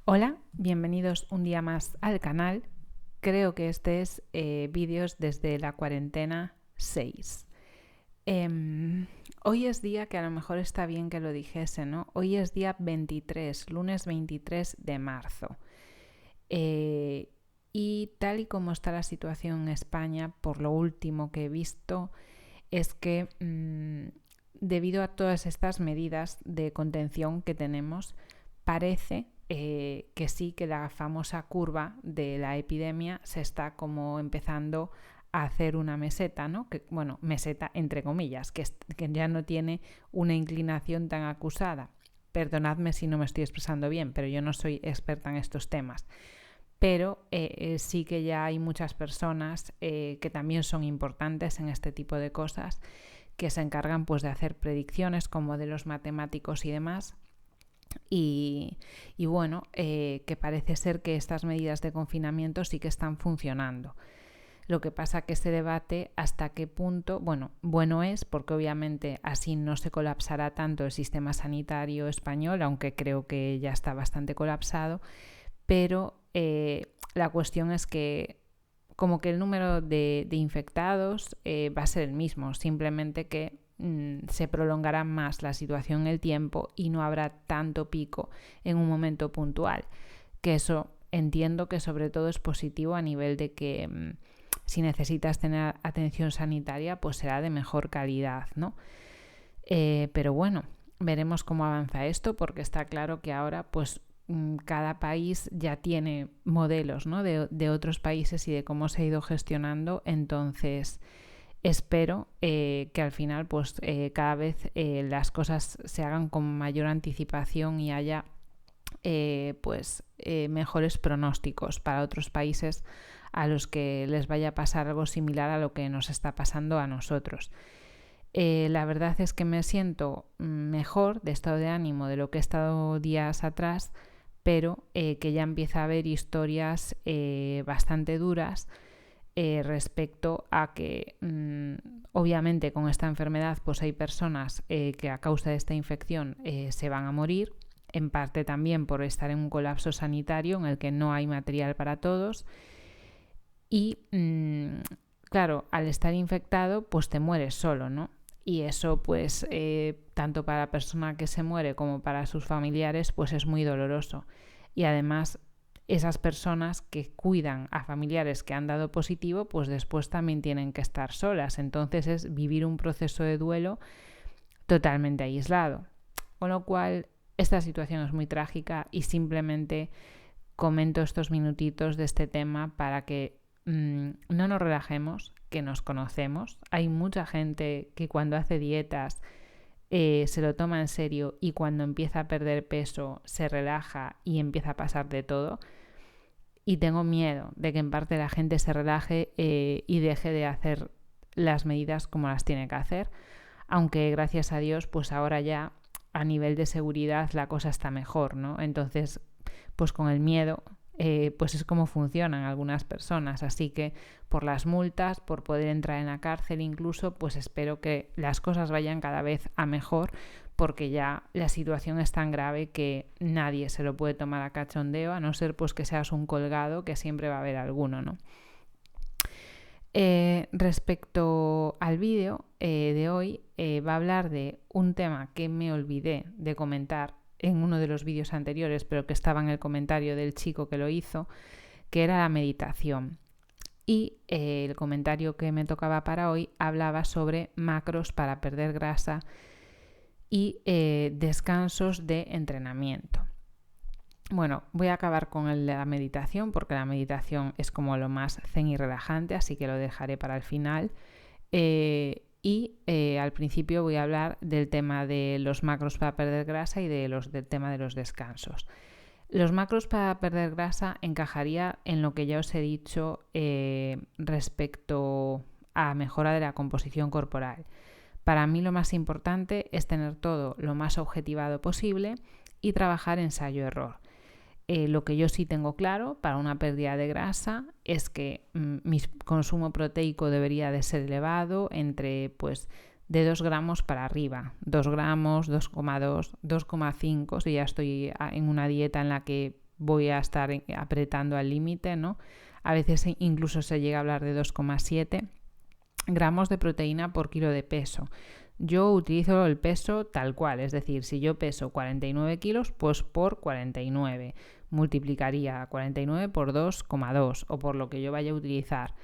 Hola, bienvenidos un día más al canal. Creo que este es vídeos desde la cuarentena 6. Hoy es día que a lo mejor está bien que lo dijese, ¿no? Hoy es día 23, lunes 23 de marzo. Y tal y como está la situación en España, por lo último que he visto, es que debido a todas estas medidas de contención que tenemos, parece que sí, que la famosa curva de la epidemia se está como empezando a hacer una meseta, ¿no? Que, bueno, meseta entre comillas, que ya no tiene una inclinación tan acusada. Perdonadme si no me estoy expresando bien, pero yo no soy experta en estos temas. Pero sí que ya hay muchas personas que también son importantes en este tipo de cosas, que se encargan pues de hacer predicciones como de los matemáticos y demás. Y bueno, que parece ser que estas medidas de confinamiento sí que están funcionando. Lo que pasa que se debate hasta qué punto, bueno es, porque obviamente así no se colapsará tanto el sistema sanitario español, aunque creo que ya está bastante colapsado, pero la cuestión es que como que el número de infectados va a ser el mismo, simplemente que se prolongará más la situación en el tiempo y no habrá tanto pico en un momento puntual, que eso entiendo que sobre todo es positivo a nivel de que si necesitas tener atención sanitaria pues será de mejor calidad, ¿no? Pero bueno, veremos cómo avanza esto, porque está claro que ahora pues cada país ya tiene modelos, ¿no? de otros países y de cómo se ha ido gestionando. Entonces espero que al final pues cada vez las cosas se hagan con mayor anticipación y haya mejores pronósticos para otros países a los que les vaya a pasar algo similar a lo que nos está pasando a nosotros. La verdad es que me siento mejor de estado de ánimo de lo que he estado días atrás, pero que ya empieza a haber historias bastante duras respecto a que obviamente con esta enfermedad pues hay personas que a causa de esta infección se van a morir, en parte también por estar en un colapso sanitario en el que no hay material para todos y claro, al estar infectado pues te mueres solo, ¿no? Y eso pues tanto para la persona que se muere como para sus familiares pues es muy doloroso. Y además esas personas que cuidan a familiares que han dado positivo pues después también tienen que estar solas. Entonces es vivir un proceso de duelo totalmente aislado. Con lo cual esta situación es muy trágica y simplemente comento estos minutitos de este tema para que no nos relajemos, que nos conocemos. Hay mucha gente que cuando hace dietas se lo toma en serio y cuando empieza a perder peso se relaja y empieza a pasar de todo. Y tengo miedo de que en parte la gente se relaje y deje de hacer las medidas como las tiene que hacer, aunque gracias a Dios pues ahora ya a nivel de seguridad la cosa está mejor, ¿no? Entonces pues con el miedo pues es como funcionan algunas personas, así que por las multas, por poder entrar en la cárcel incluso, pues espero que las cosas vayan cada vez a mejor, porque ya la situación es tan grave que nadie se lo puede tomar a cachondeo, a no ser pues que seas un colgado, que siempre va a haber alguno, ¿no? Respecto al vídeo de hoy, va a hablar de un tema que me olvidé de comentar en uno de los vídeos anteriores, pero que estaba en el comentario del chico que lo hizo, que era la meditación. Y el comentario que me tocaba para hoy hablaba sobre macros para perder grasa y descansos de entrenamiento. Bueno, voy a acabar con la meditación, porque la meditación es como lo más zen y relajante, así que lo dejaré para el final. Al principio voy a hablar del tema de los macros para perder grasa y del tema de los descansos. Los macros para perder grasa encajaría en lo que ya os he dicho respecto a mejora de la composición corporal. Para mí lo más importante es tener todo lo más objetivado posible y trabajar ensayo-error. Lo que yo sí tengo claro para una pérdida de grasa es que mi consumo proteico debería de ser elevado entre pues de 2 gramos para arriba, 2 gramos, 2,2, 2,5 si ya estoy en una dieta en la que voy a estar apretando al límite, ¿no? A veces incluso se llega a hablar de 2,7 gramos de proteína por kilo de peso. Yo utilizo el peso tal cual, es decir, si yo peso 49 kilos, pues por 49. Multiplicaría 49 por 2,2 o por lo que yo vaya a utilizar.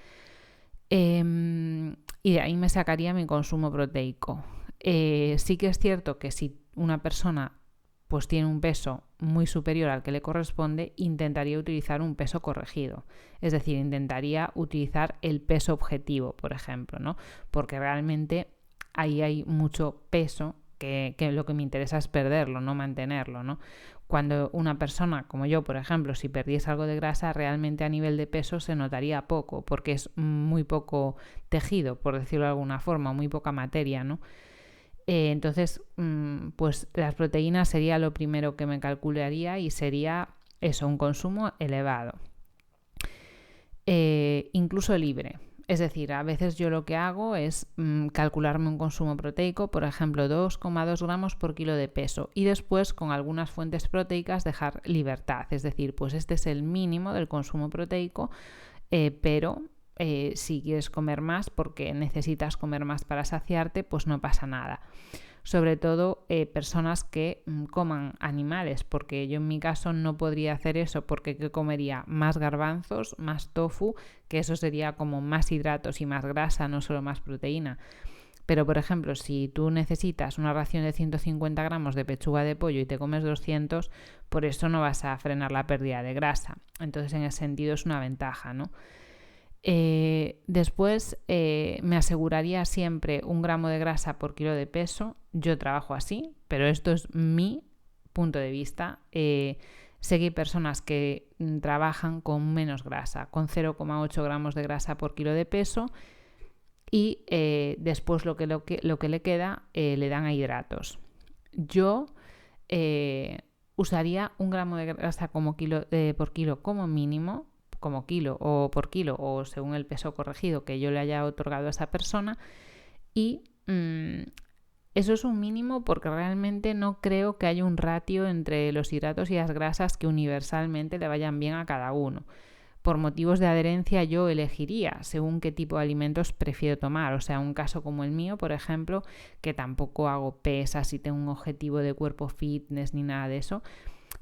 Y de ahí me sacaría mi consumo proteico. Sí que es cierto que si una persona pues tiene un peso muy superior al que le corresponde, intentaría utilizar un peso corregido. Es decir, intentaría utilizar el peso objetivo, por ejemplo, ¿no? Porque realmente ahí hay mucho peso que lo que me interesa es perderlo, no mantenerlo, ¿no? Cuando una persona como yo, por ejemplo, si perdiese algo de grasa, realmente a nivel de peso se notaría poco, porque es muy poco tejido, por decirlo de alguna forma, muy poca materia, ¿no? Entonces, pues las proteínas sería lo primero que me calcularía y sería eso, un consumo elevado. Incluso libre. Es decir, a veces yo lo que hago es calcularme un consumo proteico, por ejemplo, 2,2 gramos por kilo de peso y después con algunas fuentes proteicas dejar libertad. Es decir, pues este es el mínimo del consumo proteico, pero si quieres comer más porque necesitas comer más para saciarte, pues no pasa nada. Sobre todo personas que coman animales, porque yo en mi caso no podría hacer eso porque ¿qué comería? Más garbanzos, más tofu, que eso sería como más hidratos y más grasa, no solo más proteína. Pero, por ejemplo, si tú necesitas una ración de 150 gramos de pechuga de pollo y te comes 200, por eso no vas a frenar la pérdida de grasa. Entonces, en ese sentido es una ventaja, ¿no? Después me aseguraría siempre 1 gramo de grasa por kilo de peso. Yo trabajo así, pero esto es mi punto de vista. Sé que hay personas que trabajan con menos grasa, con 0,8 gramos de grasa por kilo de peso y después lo que le queda le dan a hidratos. Yo usaría 1 gramo de grasa como por kilo como mínimo, como kilo o por kilo o según el peso corregido que yo le haya otorgado a esa persona y eso es un mínimo porque realmente no creo que haya un ratio entre los hidratos y las grasas que universalmente le vayan bien a cada uno. Por motivos de adherencia yo elegiría según qué tipo de alimentos prefiero tomar. O sea, un caso como el mío, por ejemplo, que tampoco hago pesas y tengo un objetivo de cuerpo fitness ni nada de eso,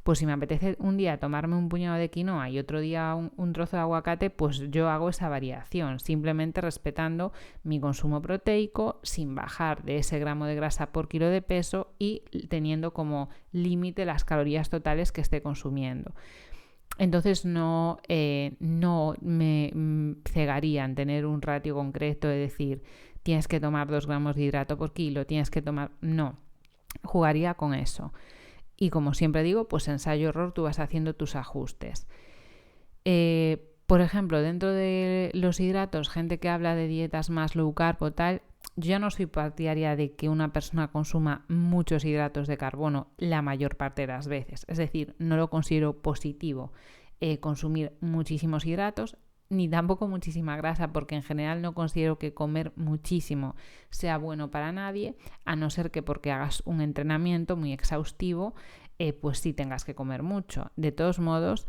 pues si me apetece un día tomarme un puñado de quinoa y otro día un trozo de aguacate, pues yo hago esa variación, simplemente respetando mi consumo proteico sin bajar de ese gramo de grasa por kilo de peso y teniendo como límite las calorías totales que esté consumiendo. Entonces no me cegaría en tener un ratio concreto de decir tienes que tomar 2 gramos de hidrato por kilo, tienes que tomar... No, jugaría con eso. Y como siempre digo, pues ensayo-error, tú vas haciendo tus ajustes. Por ejemplo, dentro de los hidratos, gente que habla de dietas más low carb o tal, yo no soy partidaria de que una persona consuma muchos hidratos de carbono la mayor parte de las veces. Es decir, no lo considero positivo consumir muchísimos hidratos, ni tampoco muchísima grasa, porque en general no considero que comer muchísimo sea bueno para nadie, a no ser que porque hagas un entrenamiento muy exhaustivo, pues sí tengas que comer mucho. De todos modos,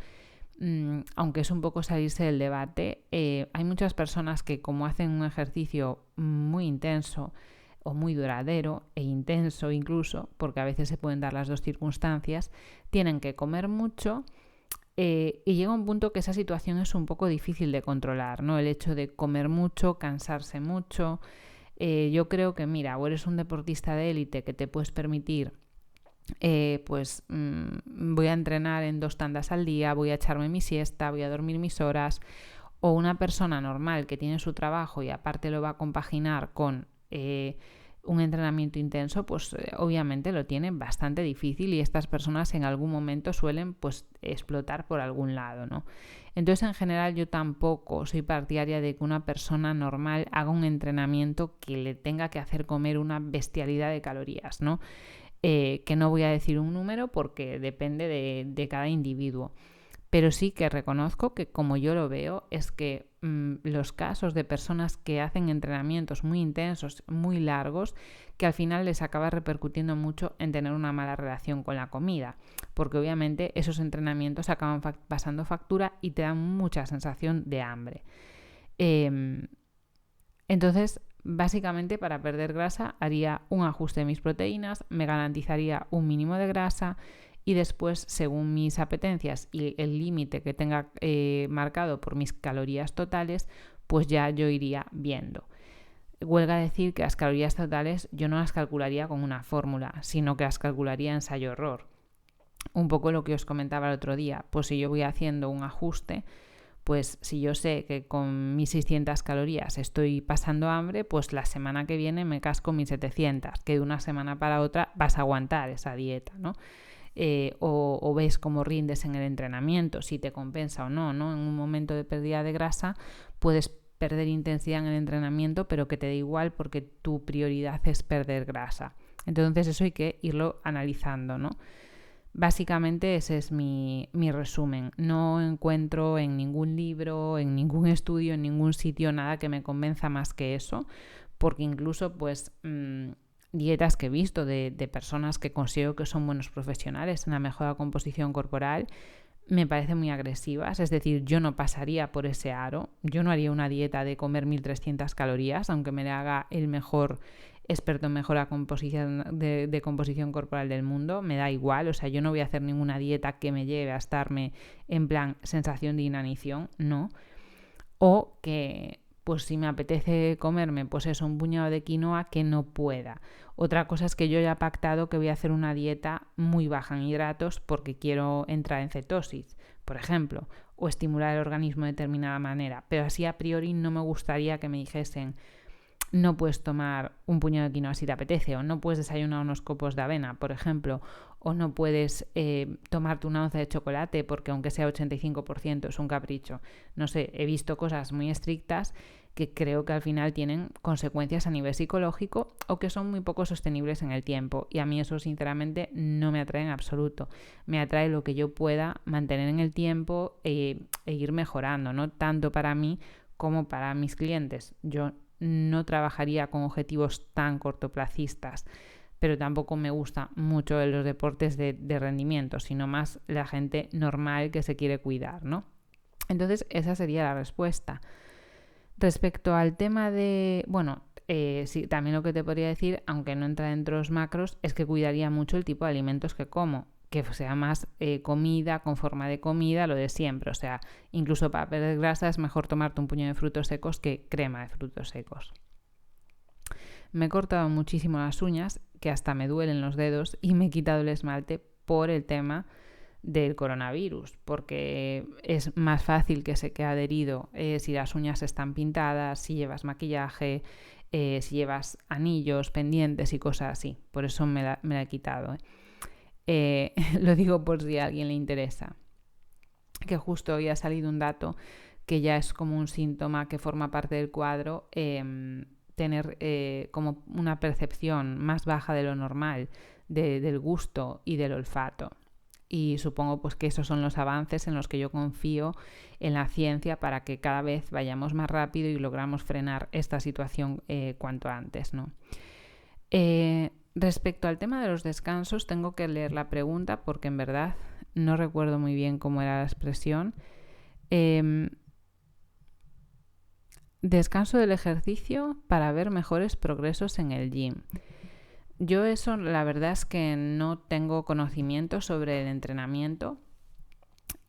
aunque es un poco salirse del debate, hay muchas personas que como hacen un ejercicio muy intenso o muy duradero e intenso incluso, porque a veces se pueden dar las dos circunstancias, tienen que comer mucho. Y llega un punto que esa situación es un poco difícil de controlar, ¿no? El hecho de comer mucho, cansarse mucho. Yo creo que, mira, o eres un deportista de élite que te puedes permitir, voy a entrenar en 2 tandas al día, voy a echarme mi siesta, voy a dormir mis horas. O una persona normal que tiene su trabajo y aparte lo va a compaginar con... un entrenamiento intenso, pues obviamente lo tienen bastante difícil y estas personas en algún momento suelen pues explotar por algún lado, ¿no? Entonces en general yo tampoco soy partidaria de que una persona normal haga un entrenamiento que le tenga que hacer comer una bestialidad de calorías, ¿no? Que no voy a decir un número porque depende de cada individuo. Pero sí que reconozco que, como yo lo veo, es que los casos de personas que hacen entrenamientos muy intensos, muy largos, que al final les acaba repercutiendo mucho en tener una mala relación con la comida, porque obviamente esos entrenamientos acaban pasando factura y te dan mucha sensación de hambre. Entonces, básicamente, para perder grasa haría un ajuste de mis proteínas, me garantizaría un mínimo de grasa y después, según mis apetencias y el límite que tenga marcado por mis calorías totales, pues ya yo iría viendo. Huelga decir que las calorías totales yo no las calcularía con una fórmula, sino que las calcularía ensayo-error. Un poco lo que os comentaba el otro día, pues si yo voy haciendo un ajuste, pues si yo sé que con mis 600 calorías estoy pasando hambre, pues la semana que viene me casco mis 700, que de una semana para otra vas a aguantar esa dieta, ¿no? O ves cómo rindes en el entrenamiento, si te compensa o no, ¿no? En un momento de pérdida de grasa puedes perder intensidad en el entrenamiento, pero que te da igual porque tu prioridad es perder grasa. Entonces eso hay que irlo analizando, ¿no? Básicamente ese es mi resumen. No encuentro en ningún libro, en ningún estudio, en ningún sitio nada que me convenza más que eso, porque incluso pues dietas que he visto de personas que considero que son buenos profesionales en la mejora de la composición corporal me parecen muy agresivas, es decir, yo no pasaría por ese aro, yo no haría una dieta de comer 1300 calorías, aunque me la haga el mejor experto en mejora de composición corporal del mundo, me da igual, o sea, yo no voy a hacer ninguna dieta que me lleve a estarme en plan sensación de inanición, no, o que pues si me apetece comerme pues eso, un puñado de quinoa, que no pueda. Otra cosa es que yo ya he pactado que voy a hacer una dieta muy baja en hidratos porque quiero entrar en cetosis, por ejemplo, o estimular el organismo de determinada manera, pero así a priori no me gustaría que me dijesen no puedes tomar un puñado de quinoa si te apetece, o no puedes desayunar unos copos de avena, por ejemplo, o no puedes tomarte una onza de chocolate porque aunque sea 85% es un capricho. No sé, he visto cosas muy estrictas que creo que al final tienen consecuencias a nivel psicológico o que son muy poco sostenibles en el tiempo, y a mí eso sinceramente no me atrae en absoluto. Me atrae lo que yo pueda mantener en el tiempo e ir mejorando, no tanto para mí como para mis clientes. Yo no trabajaría con objetivos tan cortoplacistas, pero tampoco me gusta mucho de los deportes de rendimiento, sino más la gente normal que se quiere cuidar, ¿no? Entonces esa sería la respuesta. Respecto al tema de, bueno, sí, también lo que te podría decir, aunque no entra dentro de los macros, es que cuidaría mucho el tipo de alimentos que como, que sea más comida con forma de comida, lo de siempre. O sea, incluso para perder grasa es mejor tomarte un puño de frutos secos que crema de frutos secos. Me he cortado muchísimo las uñas, que hasta me duelen los dedos, y me he quitado el esmalte por el tema del coronavirus, porque es más fácil que se quede adherido si las uñas están pintadas, si llevas maquillaje, si llevas anillos, pendientes y cosas así. Por eso me la he quitado. Lo digo por si a alguien le interesa. Que justo hoy ha salido un dato que ya es como un síntoma que forma parte del cuadro, tener como una percepción más baja de lo normal del gusto y del olfato. Y supongo pues que esos son los avances en los que yo confío en la ciencia para que cada vez vayamos más rápido y logramos frenar esta situación cuanto antes, ¿no? Respecto al tema de los descansos, tengo que leer la pregunta porque en verdad no recuerdo muy bien cómo era la expresión. Descanso del ejercicio para ver mejores progresos en el gym. Yo eso la verdad es que no tengo conocimiento sobre el entrenamiento.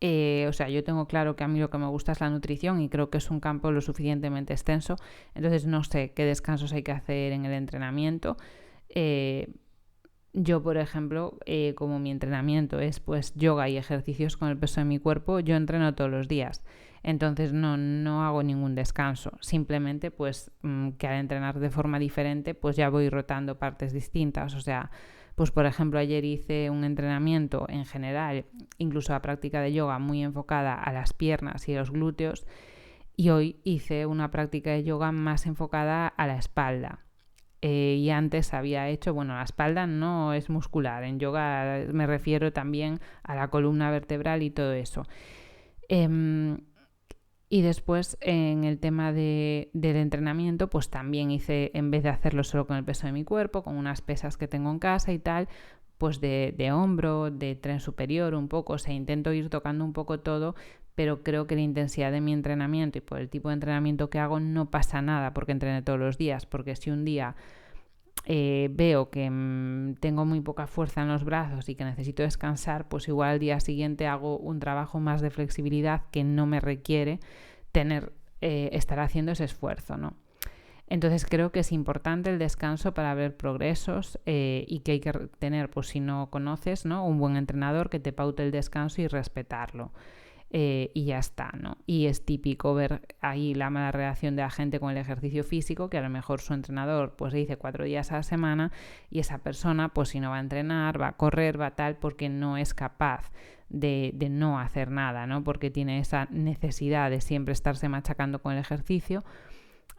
O sea, yo tengo claro que a mí lo que me gusta es la nutrición y creo que es un campo lo suficientemente extenso. Entonces no sé qué descansos hay que hacer en el entrenamiento. Yo, por ejemplo, como mi entrenamiento es pues yoga y ejercicios con el peso de mi cuerpo, yo entreno todos los días. Entonces no hago ningún descanso. Simplemente pues que al entrenar de forma diferente pues ya voy rotando partes distintas. O sea, pues por ejemplo ayer hice un entrenamiento en general, incluso la práctica de yoga muy enfocada a las piernas y a los glúteos, y hoy hice una práctica de yoga más enfocada a la espalda. Y antes había hecho, bueno, la espalda no es muscular, en yoga me refiero también a la columna vertebral y todo eso. Y después en el tema del entrenamiento, pues también hice, en vez de hacerlo solo con el peso de mi cuerpo, con unas pesas que tengo en casa y tal, pues de hombro, de tren superior un poco, o sea, intento ir tocando un poco todo, pero creo que la intensidad de mi entrenamiento y por el tipo de entrenamiento que hago no pasa nada porque entrene todos los días, porque si un día veo que tengo muy poca fuerza en los brazos y que necesito descansar, pues igual al día siguiente hago un trabajo más de flexibilidad que no me requiere estar haciendo ese esfuerzo, ¿no? Entonces creo que es importante el descanso para ver progresos y que hay que tener, pues si no conoces, ¿no?, un buen entrenador que te paute el descanso y respetarlo. Y ya está, ¿no? Y es típico ver ahí la mala relación de la gente con el ejercicio físico, que a lo mejor su entrenador pues dice 4 días a la semana y esa persona pues si no va a entrenar, va a correr, va tal, porque no es capaz de no hacer nada, ¿no? Porque tiene esa necesidad de siempre estarse machacando con el ejercicio.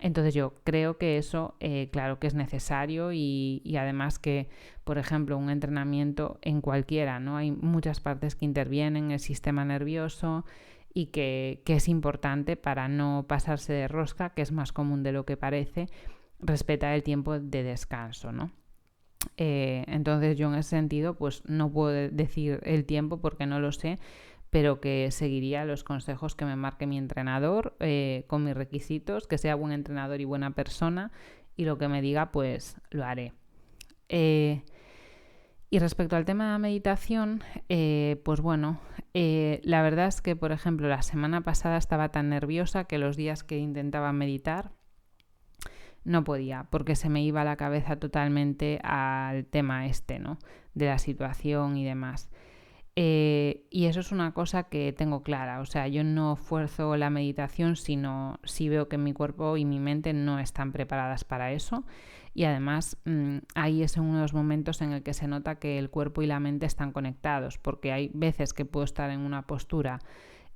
Entonces yo creo que eso, claro que es necesario y además que, por ejemplo, un entrenamiento en cualquiera, ¿no? Hay muchas partes que intervienen, el sistema nervioso y que es importante para no pasarse de rosca, que es más común de lo que parece, respetar el tiempo de descanso, ¿no? Entonces yo en ese sentido pues no puedo decir el tiempo porque no lo sé, pero que seguiría los consejos que me marque mi entrenador con mis requisitos, que sea buen entrenador y buena persona, y lo que me diga pues lo haré. Y respecto al tema de la meditación, pues bueno, la verdad es que, por ejemplo, la semana pasada estaba tan nerviosa que los días que intentaba meditar no podía, porque se me iba la cabeza totalmente al tema ¿no?, de la situación y demás. Y eso es una cosa que tengo clara, o sea, yo no fuerzo la meditación, sino si veo que mi cuerpo y mi mente no están preparadas para eso. Y además ahí es uno de los momentos en el que se nota que el cuerpo y la mente están conectados, porque hay veces que puedo estar en una postura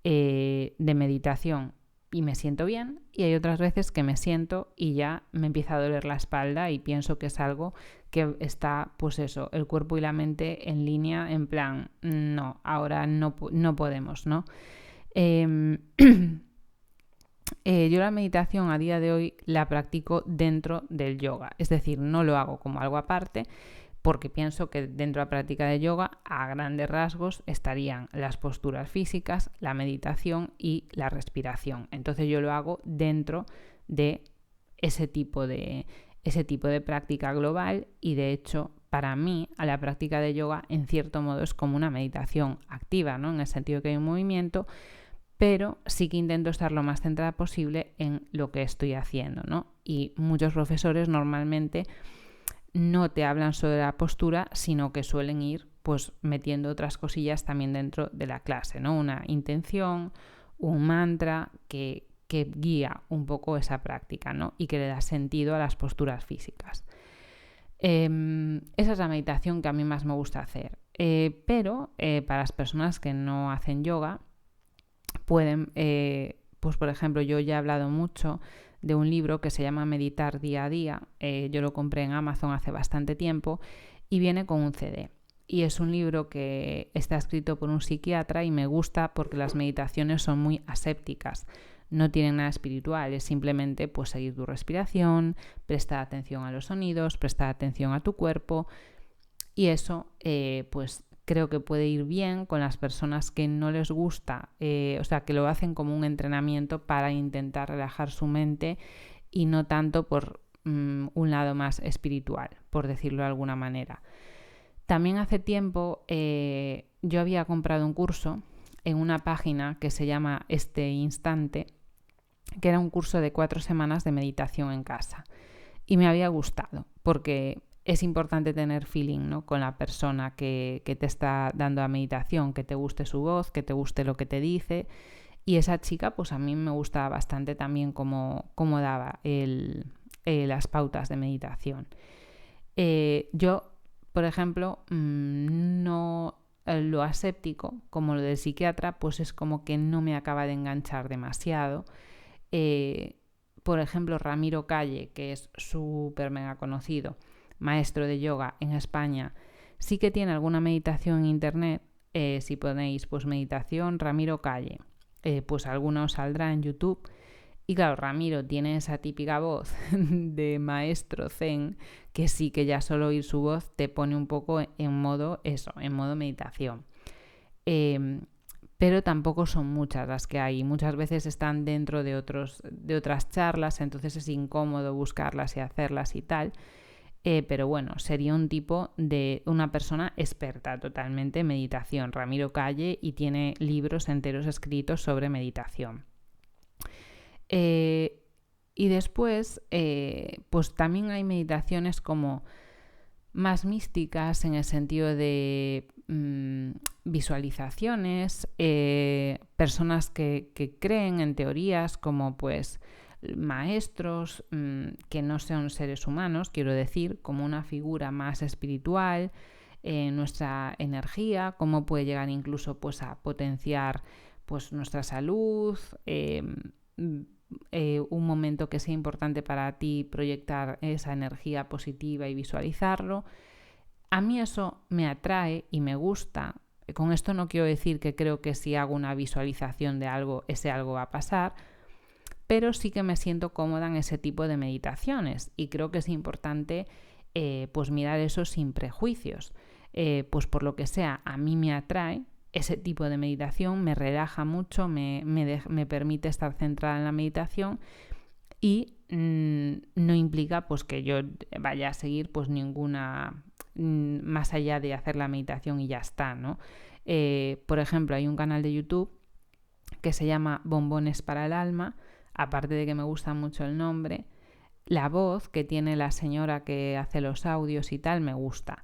de meditación y me siento bien, y hay otras veces que me siento y ya me empieza a doler la espalda y pienso que es algo que está, pues eso, el cuerpo y la mente en línea, en plan, no, ahora no podemos, ¿no? Yo la meditación a día de hoy la practico dentro del yoga, es decir, no lo hago como algo aparte, porque pienso que dentro de la práctica de yoga, a grandes rasgos, estarían las posturas físicas, la meditación y la respiración. Entonces yo lo hago dentro de ese tipo de práctica global y, de hecho, para mí, a la práctica de yoga, en cierto modo, es como una meditación activa, ¿no?, en el sentido que hay un movimiento, pero sí que intento estar lo más centrada posible en lo que estoy haciendo, ¿no? Y muchos profesores normalmente no te hablan sobre la postura, sino que suelen ir pues metiendo otras cosillas también dentro de la clase, ¿no? Una intención, un mantra que guía un poco esa práctica, ¿no?, y que le da sentido a las posturas físicas. Esa es la meditación que a mí más me gusta hacer. Pero para las personas que no hacen yoga, pueden, pues por ejemplo, yo ya he hablado mucho de un libro que se llama Meditar día a día. Yo lo compré en Amazon hace bastante tiempo y viene con un CD. Y es un libro que está escrito por un psiquiatra y me gusta porque las meditaciones son muy asépticas. No tienen nada espiritual, es simplemente pues seguir tu respiración, prestar atención a los sonidos, prestar atención a tu cuerpo, y eso pues creo que puede ir bien con las personas que no les gusta, o sea, que lo hacen como un entrenamiento para intentar relajar su mente y no tanto por un lado más espiritual, por decirlo de alguna manera. También hace tiempo yo había comprado un curso en una página que se llama Este Instante, que era un curso de 4 semanas de meditación en casa. Y me había gustado, porque es importante tener feeling, ¿no?, con la persona que te está dando la meditación, que te guste su voz, que te guste lo que te dice. Y esa chica, pues a mí me gustaba bastante también cómo daba las pautas de meditación. Yo, por ejemplo, no lo aséptico, como lo del psiquiatra, pues es como que no me acaba de enganchar demasiado. Por ejemplo, Ramiro Calle, que es súper mega conocido, maestro de yoga en España, sí que tiene alguna meditación en internet. Si ponéis pues meditación Ramiro Calle pues alguna os saldrá en YouTube. Y claro, Ramiro tiene esa típica voz de maestro zen que sí, que ya solo oír su voz te pone un poco en modo meditación. Pero tampoco son muchas las que hay. Muchas veces están dentro de otras charlas, entonces es incómodo buscarlas y hacerlas y tal. Pero bueno, sería un tipo de una persona experta totalmente en meditación, Ramiro Calle, y tiene libros enteros escritos sobre meditación. Y después, pues también hay meditaciones como más místicas en el sentido de visualizaciones, personas que creen en teorías como pues maestros que no son seres humanos, quiero decir, como una figura más espiritual, nuestra energía, cómo puede llegar incluso pues a potenciar pues nuestra salud, un momento que sea importante para ti, proyectar esa energía positiva y visualizarlo. A mí eso me atrae y me gusta. Con esto no quiero decir que creo que si hago una visualización de algo, ese algo va a pasar, pero sí que me siento cómoda en ese tipo de meditaciones y creo que es importante pues mirar eso sin prejuicios. Pues por lo que sea, a mí me atrae ese tipo de meditación, me relaja mucho, me permite estar centrada en la meditación y no implica pues que yo vaya a seguir pues ninguna más allá de hacer la meditación y ya está, ¿no? Por ejemplo, hay un canal de YouTube que se llama Bombones para el Alma, aparte de que me gusta mucho el nombre, la voz que tiene la señora que hace los audios y tal me gusta.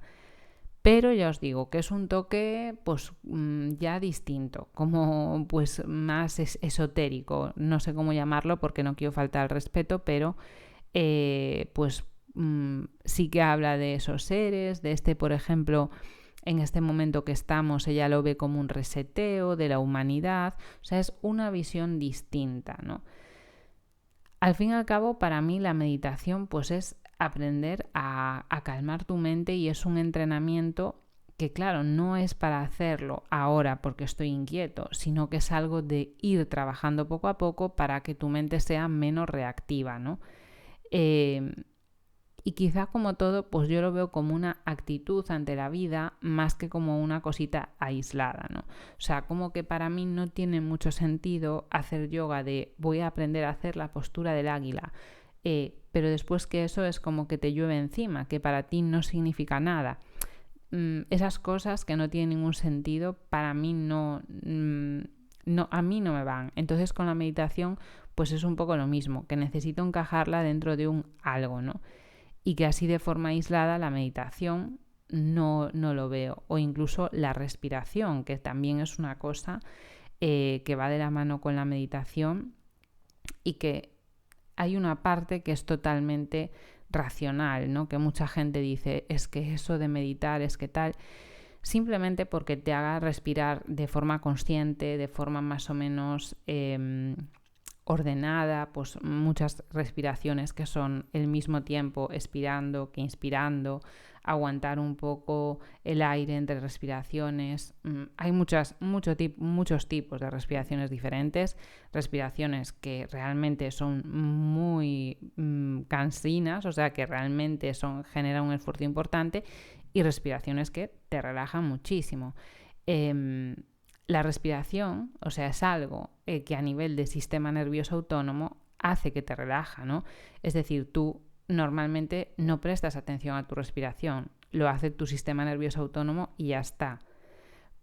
Pero ya os digo que es un toque pues ya distinto, como pues más esotérico, no sé cómo llamarlo porque no quiero faltar al respeto, pero pues sí que habla de esos seres, de este por ejemplo, en este momento que estamos ella lo ve como un reseteo de la humanidad, o sea es una visión distinta, ¿no? Al fin y al cabo, para mí la meditación pues es aprender a calmar tu mente y es un entrenamiento que, claro, no es para hacerlo ahora porque estoy inquieto, sino que es algo de ir trabajando poco a poco para que tu mente sea menos reactiva, ¿no? Y quizá como todo, pues yo lo veo como una actitud ante la vida más que como una cosita aislada, ¿no? O sea, como que para mí no tiene mucho sentido hacer yoga de voy a aprender a hacer la postura del águila, pero después que eso es como que te llueve encima, que para ti no significa nada. Esas cosas que no tienen ningún sentido, para mí no, a mí no me van. Entonces con la meditación, pues es un poco lo mismo, que necesito encajarla dentro de un algo, ¿no? Y que así de forma aislada la meditación no lo veo. O incluso la respiración, que también es una cosa que va de la mano con la meditación y que hay una parte que es totalmente racional, ¿no? Que mucha gente dice, es que eso de meditar, es que tal, simplemente porque te haga respirar de forma consciente, de forma más o menos ordenada, pues muchas respiraciones que son el mismo tiempo expirando que inspirando, aguantar un poco el aire entre respiraciones. Hay muchos tipos de respiraciones diferentes, respiraciones que realmente son muy cansinas, o sea que realmente generan un esfuerzo importante, y respiraciones que te relajan muchísimo. La respiración, o sea, es algo que a nivel de sistema nervioso autónomo hace que te relaja, ¿no? Es decir, tú normalmente no prestas atención a tu respiración, lo hace tu sistema nervioso autónomo y ya está.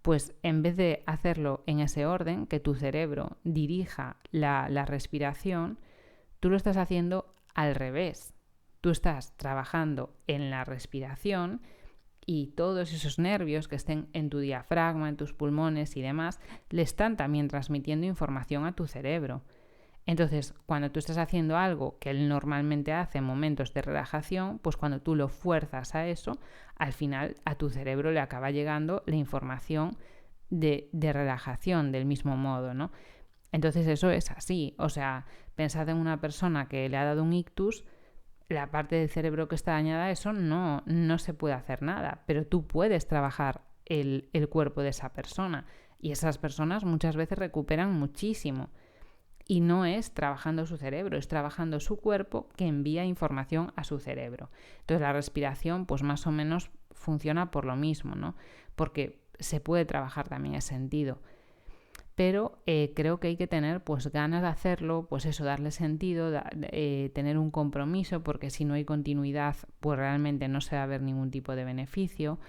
Pues en vez de hacerlo en ese orden, que tu cerebro dirija la respiración, tú lo estás haciendo al revés. Tú estás trabajando en la respiración y todos esos nervios que estén en tu diafragma, en tus pulmones y demás, le están también transmitiendo información a tu cerebro. Entonces, cuando tú estás haciendo algo que él normalmente hace en momentos de relajación, pues cuando tú lo fuerzas a eso, al final a tu cerebro le acaba llegando la información de relajación del mismo modo, ¿no? Entonces eso es así. O sea, pensad en una persona que le ha dado un ictus, la parte del cerebro que está dañada, eso no se puede hacer nada, pero tú puedes trabajar el cuerpo de esa persona. Y esas personas muchas veces recuperan muchísimo. Y no es trabajando su cerebro, es trabajando su cuerpo que envía información a su cerebro. Entonces la respiración pues más o menos funciona por lo mismo, ¿no? Porque se puede trabajar también ese sentido. Pero creo que hay que tener pues ganas de hacerlo, pues eso, darle sentido, tener un compromiso, porque si no hay continuidad pues realmente no se va a ver ningún tipo de beneficio.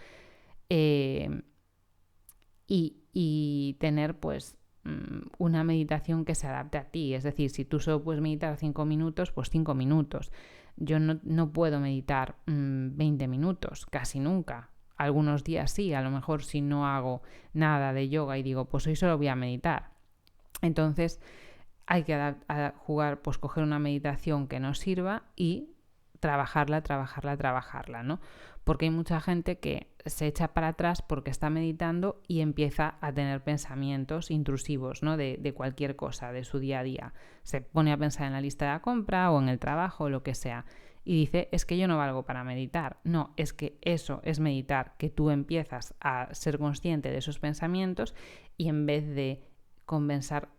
Y tener pues una meditación que se adapte a ti. Es decir, si tú solo puedes meditar 5 minutos, pues 5 minutos. Yo no puedo meditar 20 minutos, casi nunca. Algunos días sí, a lo mejor si no hago nada de yoga y digo, pues hoy solo voy a meditar. Entonces hay que jugar, pues coger una meditación que nos sirva y trabajarla, ¿no? Porque hay mucha gente que se echa para atrás porque está meditando y empieza a tener pensamientos intrusivos, ¿no? De cualquier cosa, de su día a día. Se pone a pensar en la lista de la compra o en el trabajo o lo que sea. Y dice, es que yo no valgo para meditar. No, es que eso es meditar, que tú empiezas a ser consciente de esos pensamientos y en vez de conversar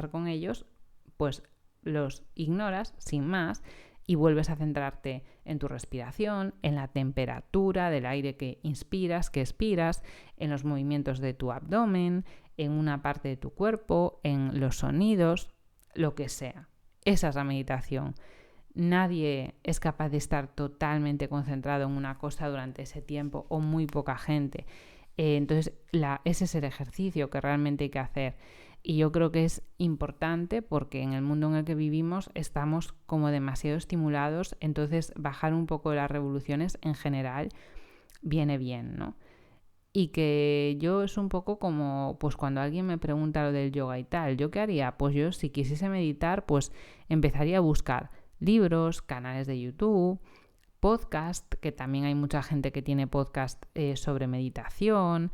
con ellos, pues los ignoras sin más y vuelves a centrarte en tu respiración, en la temperatura del aire que inspiras, que expiras, en los movimientos de tu abdomen, en una parte de tu cuerpo, en los sonidos, lo que sea. Esa es la meditación. Nadie es capaz de estar totalmente concentrado en una cosa durante ese tiempo, o muy poca gente. Entonces, ese es el ejercicio que realmente hay que hacer. Y yo creo que es importante porque en el mundo en el que vivimos estamos como demasiado estimulados, entonces bajar un poco las revoluciones en general viene bien, ¿no? Y que yo es un poco como, pues cuando alguien me pregunta lo del yoga y tal, ¿yo qué haría? Pues yo si quisiese meditar, pues empezaría a buscar libros, canales de YouTube, podcast, que también hay mucha gente que tiene podcast sobre meditación.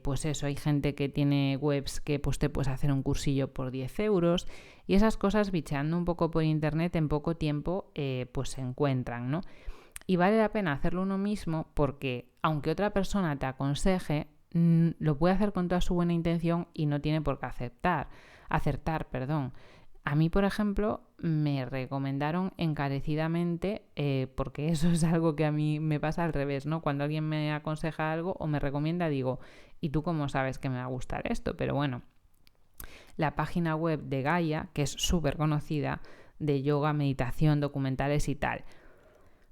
Pues eso, hay gente que tiene webs que pues te puedes hacer un cursillo por 10 euros y esas cosas, bicheando un poco por internet, en poco tiempo pues se encuentran, ¿no? Y vale la pena hacerlo uno mismo porque aunque otra persona te aconseje, lo puede hacer con toda su buena intención y no tiene por qué acertar. A mí, por ejemplo, me recomendaron encarecidamente, porque eso es algo que a mí me pasa al revés, ¿no? Cuando alguien me aconseja algo o me recomienda, digo, ¿y tú cómo sabes que me va a gustar esto? Pero bueno, la página web de Gaia, que es súper conocida, de yoga, meditación, documentales y tal.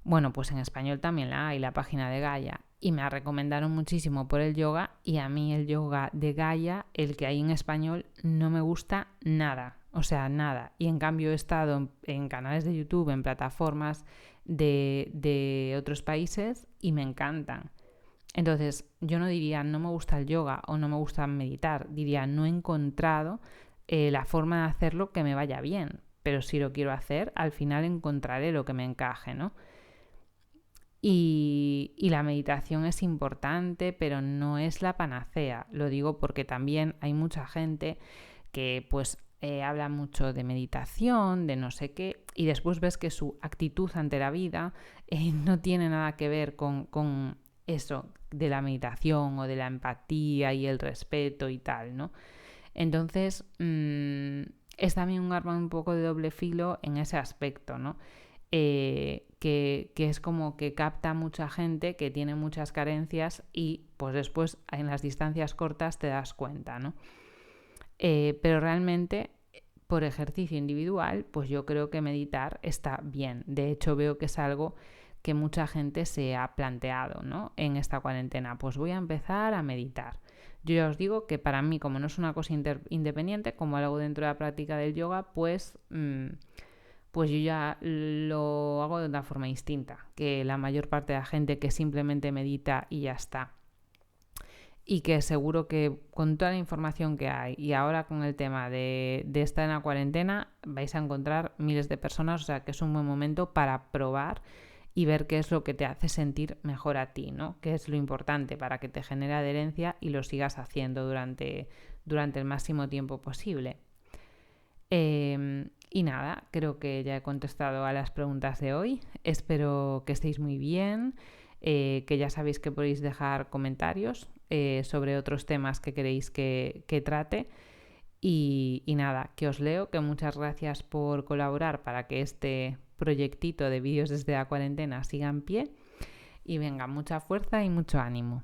Bueno, pues en español también la hay, la página de Gaia. Y me la recomendaron muchísimo por el yoga y a mí el yoga de Gaia, el que hay en español, no me gusta nada. O sea, nada. Y en cambio he estado en canales de YouTube, en plataformas de otros países y me encantan. Entonces, yo no diría no me gusta el yoga o no me gusta meditar. Diría no he encontrado la forma de hacerlo que me vaya bien. Pero si lo quiero hacer, al final encontraré lo que me encaje, ¿no? Y la meditación es importante, pero no es la panacea. Lo digo porque también hay mucha gente que pues habla mucho de meditación, de no sé qué, y después ves que su actitud ante la vida no tiene nada que ver con eso de la meditación o de la empatía y el respeto y tal, ¿no? Entonces, es también un arma un poco de doble filo en ese aspecto, ¿no? Que es como que capta mucha gente que tiene muchas carencias y pues después en las distancias cortas te das cuenta, ¿no? Pero realmente por ejercicio individual pues yo creo que meditar está bien. De hecho veo que es algo que mucha gente se ha planteado, ¿no? En esta cuarentena, pues voy a empezar a meditar. Yo ya os digo que para mí, como no es una cosa independiente, como algo dentro de la práctica del yoga, pues yo ya lo hago de una forma distinta que la mayor parte de la gente que simplemente medita y ya está. Y que seguro que con toda la información que hay y ahora con el tema de estar en la cuarentena vais a encontrar miles de personas, o sea que es un buen momento para probar y ver qué es lo que te hace sentir mejor a ti, ¿no? Qué es lo importante para que te genere adherencia y lo sigas haciendo durante el máximo tiempo posible. Y nada, creo que ya he contestado a las preguntas de hoy. Espero que estéis muy bien, que ya sabéis que podéis dejar comentarios sobre otros temas que queréis que trate. Y nada, que os leo, que muchas gracias por colaborar para que este proyectito de vídeos desde la cuarentena siga en pie. Y venga, mucha fuerza y mucho ánimo.